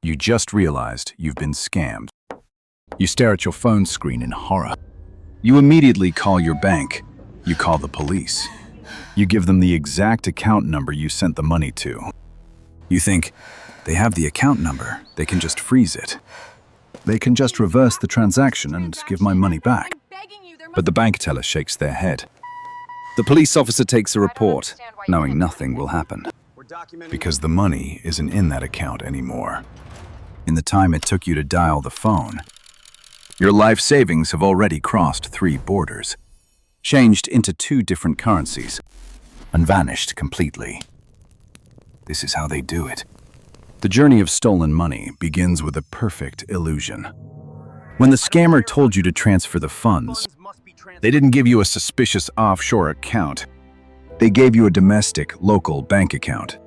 You just realized you've been scammed. You stare at your phone screen in horror. You immediately call your bank. You call the police. You give them the exact account number you sent the money to. You think, they have the account number, they can just freeze it. They can just reverse the transaction and give my money back. But the bank teller shakes their head. The police officer takes a report, knowing nothing will happen. Because the money isn't in that account anymore. In the time it took you to dial the phone, your life savings have already crossed 3 borders, changed into 2 different currencies, and vanished completely. This is how they do it. The journey of stolen money begins with a perfect illusion. When the scammer told you to transfer the funds, they didn't give you a suspicious offshore account. They gave you a domestic, local bank account.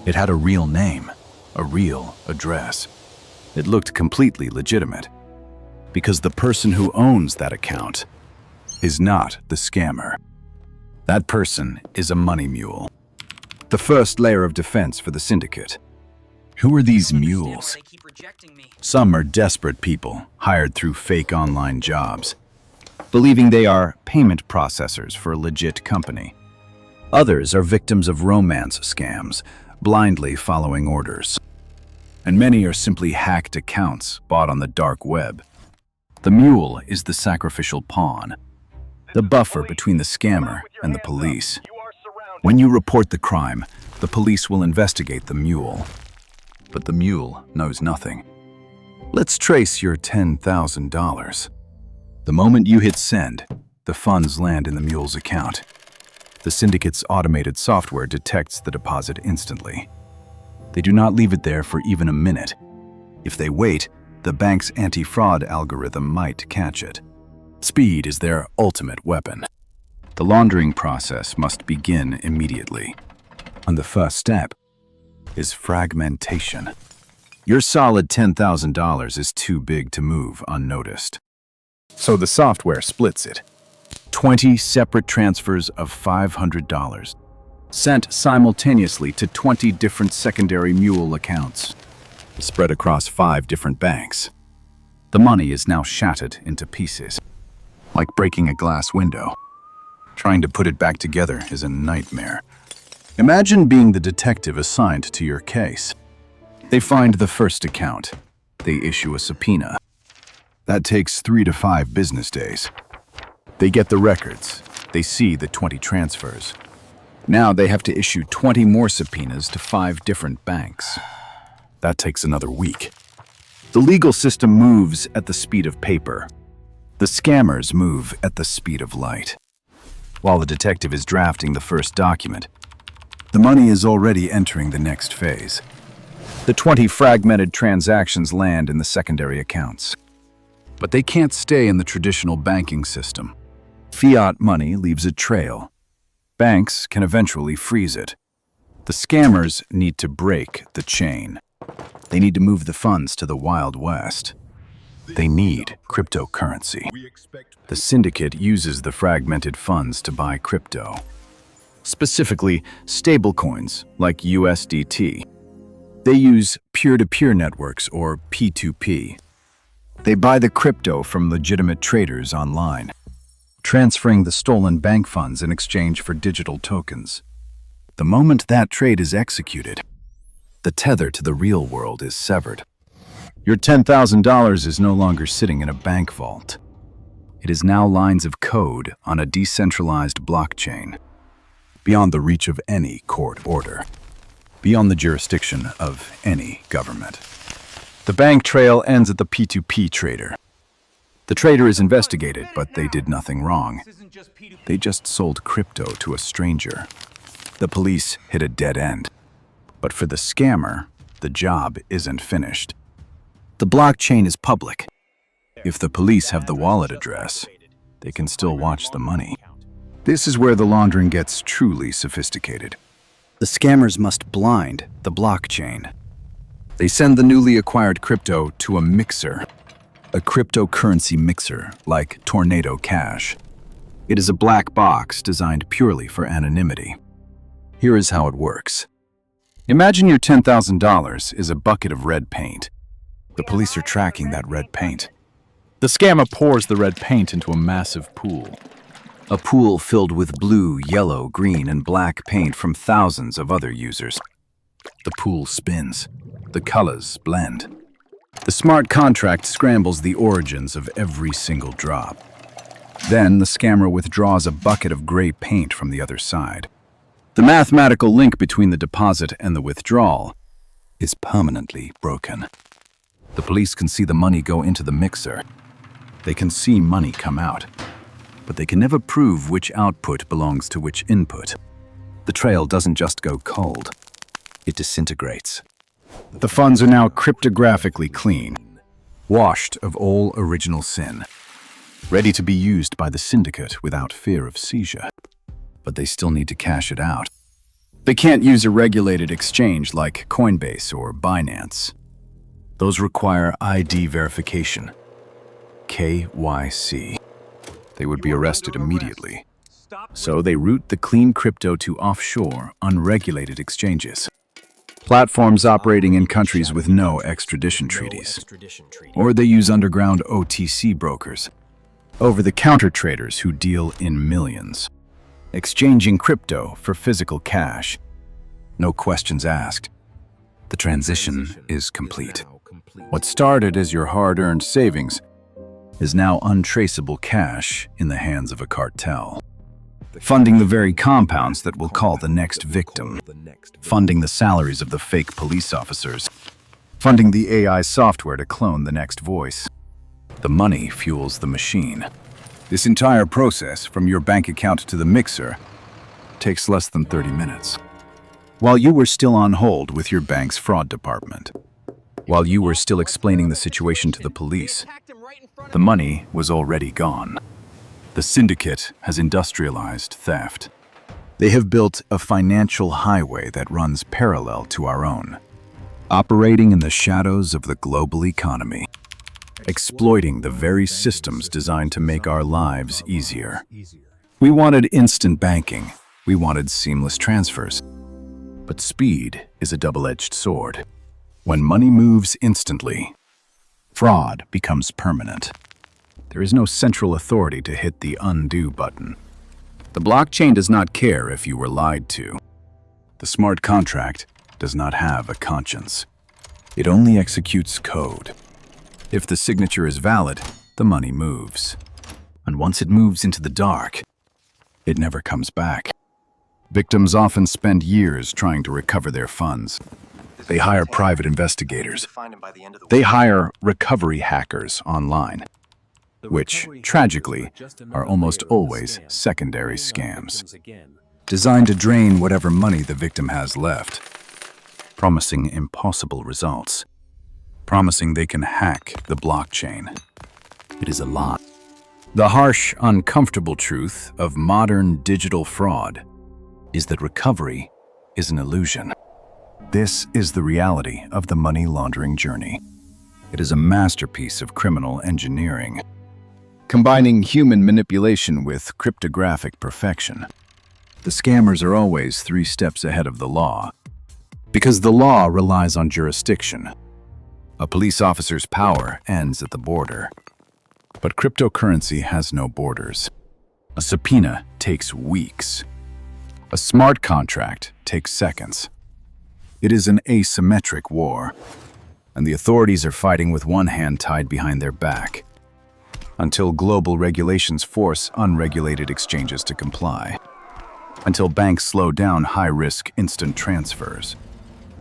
It had a real name, a real address. It looked completely legitimate. Because the person who owns that account is not the scammer. That person is a money mule. The first layer of defense for the syndicate. Who are these mules? Some are desperate people hired through fake online jobs, believing they are payment processors for a legit company. Others are victims of romance scams, blindly following orders. And many are simply hacked accounts bought on the dark web. The mule is the sacrificial pawn, the buffer between the scammer and the police. When you report the crime, the police will investigate the mule. But the mule knows nothing. Let's trace your $10,000. The moment you hit send, the funds land in the mule's account. The syndicate's automated software detects the deposit instantly. They do not leave it there for even a minute. If they wait, the bank's anti-fraud algorithm might catch it. Speed is their ultimate weapon. The laundering process must begin immediately. And the first step is fragmentation. Your solid $10,000 is too big to move unnoticed. So the software splits it. 20 separate transfers of $500, sent simultaneously to 20 different secondary mule accounts, spread across 5 different banks. The money is now shattered into pieces, like breaking a glass window. Trying to put it back together is a nightmare. Imagine being the detective assigned to your case. They find the first account. They issue a subpoena. That takes 3 to 5 business days. They get the records. They see the 20 transfers. Now they have to issue 20 more subpoenas to 5 different banks. That takes another week. The legal system moves at the speed of paper. The scammers move at the speed of light. While the detective is drafting the first document, the money is already entering the next phase. The 20 fragmented transactions land in the secondary accounts. But they can't stay in the traditional banking system. Fiat money leaves a trail. Banks can eventually freeze it. The scammers need to break the chain. They need to move the funds to the Wild West. They need cryptocurrency. The syndicate uses the fragmented funds to buy crypto. Specifically, stablecoins like USDT. They use peer-to-peer networks or P2P. They buy the crypto from legitimate traders online, transferring the stolen bank funds in exchange for digital tokens. The moment that trade is executed, the tether to the real world is severed. Your $10,000 is no longer sitting in a bank vault. It is now lines of code on a decentralized blockchain, beyond the reach of any court order, beyond the jurisdiction of any government. The bank trail ends at the P2P trader. The trader is investigated, but they did nothing wrong. They just sold crypto to a stranger. The police hit a dead end. But for the scammer, the job isn't finished. The blockchain is public. If the police have the wallet address, they can still watch the money. This is where the laundering gets truly sophisticated. The scammers must blind the blockchain. They send the newly acquired crypto to a mixer, a cryptocurrency mixer like Tornado Cash. It is a black box designed purely for anonymity. Here is how it works. Imagine your $10,000 is a bucket of red paint. The police are tracking that red paint. The scammer pours the red paint into a massive pool. A pool filled with blue, yellow, green, and black paint from thousands of other users. The pool spins. The colors blend. The smart contract scrambles the origins of every single drop. Then the scammer withdraws a bucket of gray paint from the other side. The mathematical link between the deposit and the withdrawal is permanently broken. The police can see the money go into the mixer. They can see money come out, but they can never prove which output belongs to which input. The trail doesn't just go cold, it disintegrates. The funds are now cryptographically clean, washed of all original sin, ready to be used by the syndicate without fear of seizure. But they still need to cash it out. They can't use a regulated exchange like Coinbase or Binance. Those require ID verification, KYC. They would be arrested immediately. So they route the clean crypto to offshore, unregulated exchanges. Platforms operating in countries with no extradition treaties. Or they use underground OTC brokers, over-the-counter traders who deal in millions, exchanging crypto for physical cash. No questions asked. The transition is complete. What started as your hard-earned savings is now untraceable cash in the hands of a cartel, funding the very compounds that will call the next victim, funding the salaries of the fake police officers, funding the AI software to clone the next voice. The money fuels the machine. This entire process, from your bank account to the mixer, takes less than 30 minutes. While you were still on hold with your bank's fraud department, while you were still explaining the situation to the police, the money was already gone. The syndicate has industrialized theft. They have built a financial highway that runs parallel to our own, operating in the shadows of the global economy, exploiting the very systems designed to make our lives easier. We wanted instant banking. We wanted seamless transfers. But speed is a double-edged sword. When money moves instantly, fraud becomes permanent. There is no central authority to hit the undo button. The blockchain does not care if you were lied to. The smart contract does not have a conscience. It only executes code. If the signature is valid, the money moves. And once it moves into the dark, it never comes back. Victims often spend years trying to recover their funds. They hire private investigators. They hire recovery hackers online, which, tragically, are almost always secondary scams, designed to drain whatever money the victim has left, promising impossible results, promising they can hack the blockchain. It is a lie. The harsh, uncomfortable truth of modern digital fraud is that recovery is an illusion. This is the reality of the money laundering journey. It is a masterpiece of criminal engineering, combining human manipulation with cryptographic perfection. The scammers are always 3 steps ahead of the law, because the law relies on jurisdiction. A police officer's power ends at the border. But cryptocurrency has no borders. A subpoena takes weeks. A smart contract takes seconds. It is an asymmetric war, and the authorities are fighting with one hand tied behind their back, until global regulations force unregulated exchanges to comply, until banks slow down high-risk instant transfers.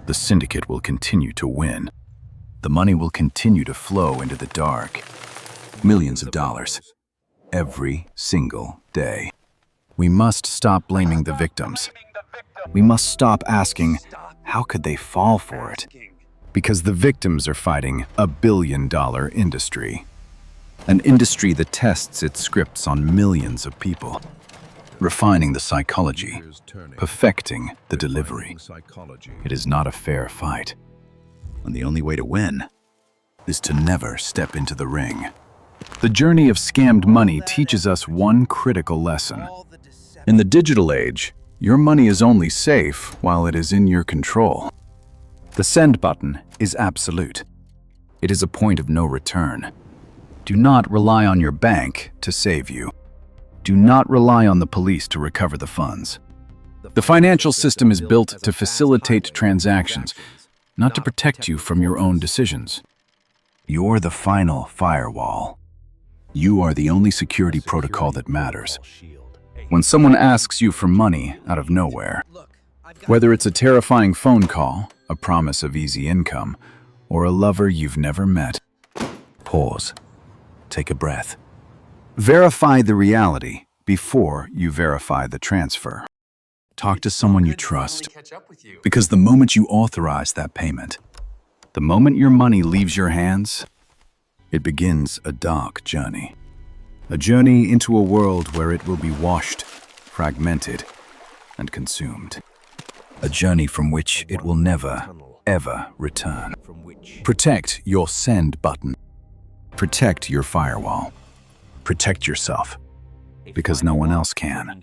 The syndicate will continue to win. The money will continue to flow into the dark. Millions of dollars, every single day. We must stop blaming the victims. We must stop asking, how could they fall for it? Because the victims are fighting a billion-dollar industry. An industry that tests its scripts on millions of people, refining the psychology, perfecting the delivery. It is not a fair fight. And the only way to win is to never step into the ring. The journey of scammed money teaches us one critical lesson. In the digital age, your money is only safe while it is in your control. The send button is absolute. It is a point of no return. Do not rely on your bank to save you. Do not rely on the police to recover the funds. The financial system is built to facilitate transactions, not to protect you from your own decisions. You're the final firewall. You are the only security protocol that matters. When someone asks you for money out of nowhere, whether it's a terrifying phone call, a promise of easy income, or a lover you've never met, pause. Take a breath. Verify the reality before you verify the transfer. Talk to someone you trust, because the moment you authorize that payment, the moment your money leaves your hands, it begins a dark journey. A journey into a world where it will be washed, fragmented, and consumed. A journey from which it will never, ever return. Protect your send button. Protect your firewall. Protect yourself, because no one else can.